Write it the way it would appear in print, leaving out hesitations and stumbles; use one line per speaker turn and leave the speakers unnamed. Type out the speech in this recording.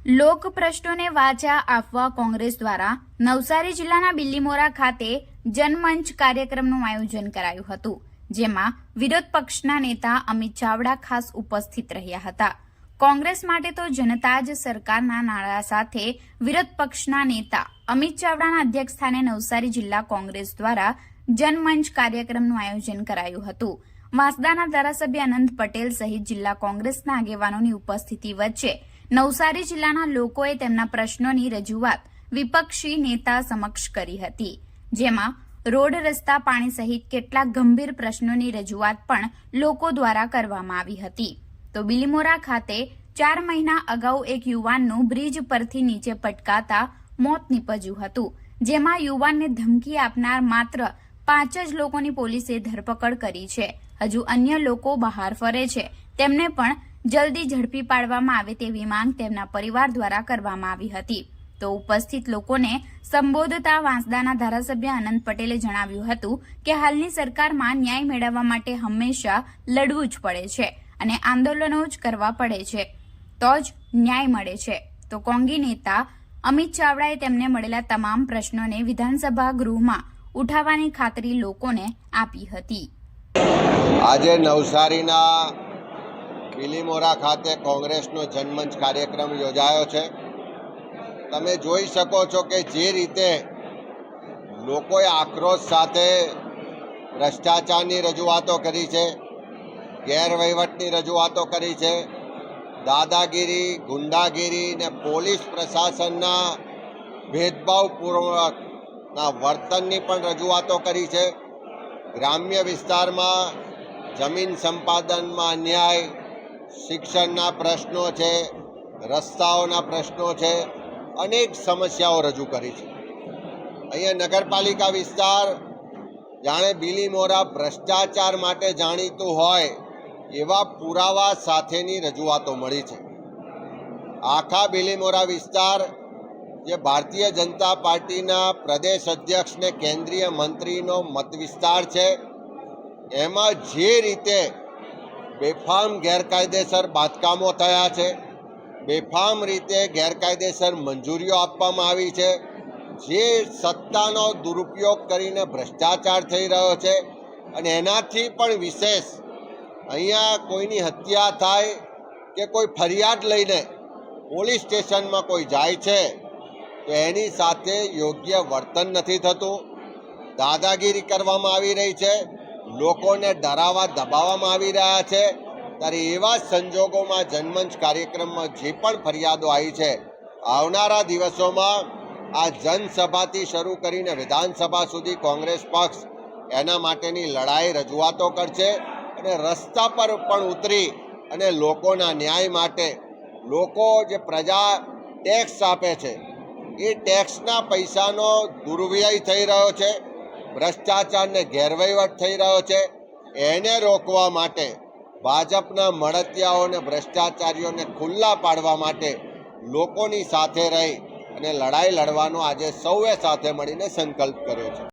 લોક પ્રશ્નોને વાચા આપવા કોંગ્રેસ દ્વારા નવસારી જિલ્લાના બિલીમોરા ખાતે જનમંચ કાર્યક્રમનું આયોજન કરાયું હતું, જેમાં વિરોધ પક્ષના નેતા અમિત ચાવડા ખાસ ઉપસ્થિત રહ્યા હતા. કોંગ્રેસ માટે તો જનતા જ સરકારના નારા સાથે વિરોધ પક્ષના નેતા અમિત ચાવડાના અધ્યક્ષસ્થાને નવસારી જિલ્લા કોંગ્રેસ દ્વારા જનમંચ કાર્યક્રમનું આયોજન કરાયું હતું. વાંસદાના ધારાસભ્ય અનંત પટેલ સહિત જિલ્લા કોંગ્રેસના આગેવાનોની ઉપસ્થિતિ વચ્ચે નવસારી જિલ્લાના લોકોએ તેમના પ્રશ્નોની રજૂઆત વિપક્ષી નેતા સમક્ષ કરી હતી, જેમાં રોડ, રસ્તા, પાણી સહિત કેટલાક ગંભીર પ્રશ્નોની રજૂઆત પણ લોકો દ્વારા કરવામાં આવી હતી. તો બિલીમોરા ખાતે 4 મહિના અગાઉ એક યુવાનનું બ્રિજ પરથી નીચે પટકાતા મોત નીપજ્યું હતું, જેમાં યુવાનને ધમકી આપનાર માત્ર 5 જ લોકોની પોલીસે ધરપકડ કરી છે. હજુ અન્ય લોકો બહાર ફરે છે, તેમને પણ જલ્દી ઝડપી પાડવામાં આવે તેવી માંગ તેમના પરિવાર દ્વારા કરવામાં આવી હતી. તો ઉપસ્થિત લોકોને સંબોધતા વાંસદાના ધારાસભ્ય અનંત પટેલે જણાવ્યું હતું કે હાલની સરકારમાં ન્યાય મેળવવા માટે હંમેશા લડવું જ પડે છે અને આંદોલનો જ કરવા પડે છે, તો જ ન્યાય મળે છે. તો કોંગી નેતા અમિત ચાવડાએ તેમને મળેલા તમામ પ્રશ્નોને વિધાનસભા ગૃહમાં ઉઠાવવાની ખાતરી લોકોને આપી હતી.
આજે નવસારીના બિલીમોરા ખાતે કોંગ્રેસનો જનમંચ કાર્યક્રમ યોજાયો છે. તમે જોઈ શકો છો કે જે રીતે લોકોએ આક્રોશ સાથે ભ્રષ્ટાચારની રજૂઆતો કરી છે, ગેરવહીવટની રજૂઆતો કરી છે, દાદાગીરી, ગુંડાગીરી ને પોલીસ પ્રશાસનના ભેદભાવપૂર્વકના વર્તનની પણ રજૂઆતો કરી છે. ગ્રામ્ય વિસ્તારમાં જમીન સંપાદનમાં અન્યાય, શિક્ષણના પ્રશ્નો છે, રસ્તાઓના પ્રશ્નો છે, અનેક સમસ્યાઓ રજૂ કરી છે. અહીંયા નગરપાલિકા વિસ્તાર જાણે બિલીમોરા ભ્રષ્ટાચાર માટે જાણીતું હોય એવા પુરાવા સાથેની રજૂઆતો મળી છે. આખા બિલીમોરા વિસ્તાર જે ભારતીય જનતા પાર્ટીના પ્રદેશ અધ્યક્ષ ને કેન્દ્રીય મંત્રીનો મત વિસ્તાર છે, એમાં જે રીતે બેફામ ગેરકાયદેસર બાંધકામો થયા છે, બેફામ રીતે ગેરકાયદેસર મંજૂરીઓ આપવામાં આવી છે, જે સત્તાનો દુરુપયોગ કરીને ભ્રષ્ટાચાર થઈ રહ્યો છે, અને એનાથી પણ વિશેષ અહીંયા કોઈની હત્યા થાય કે કોઈ ફરિયાદ લઈને પોલીસ સ્ટેશનમાં કોઈ જાય છે તો એની સાથે યોગ્ય વર્તન નથી થતું, દાદાગીરી કરવામાં આવી રહી છે, લોકોને ડરાવવા દબાવવામાં આવી રહ્યા છે. ત્યારે એવા સંજોગોમાં જનમંચ કાર્યક્રમમાં જે પણ ફરિયાદો આવી છે, આવનારા દિવસોમાં આ જનસભાથી શરૂ કરીને વિધાનસભા સુધી કોંગ્રેસ પક્ષ એના માટેની લડાઈ રજૂઆતો કરશે અને રસ્તા પર પણ ઉતરી અને લોકોના ન્યાય માટે, લોકો જે પ્રજા ટેક્સ આપે છે એ ટેક્સના પૈસાનો દુર્વ્યય થઈ રહ્યો છે, ભ્રષ્ટાચારને ગેરવહીવટ થઈ રહ્યો છે, એને રોકવા માટે ભાજપના મળતિયાઓને, ભ્રષ્ટાચારીઓને ખુલ્લા પાડવા માટે લોકોની સાથે રહી અને લડાઈ લડવાનો આજે સૌએ સાથે મળીને સંકલ્પ કર્યો છે.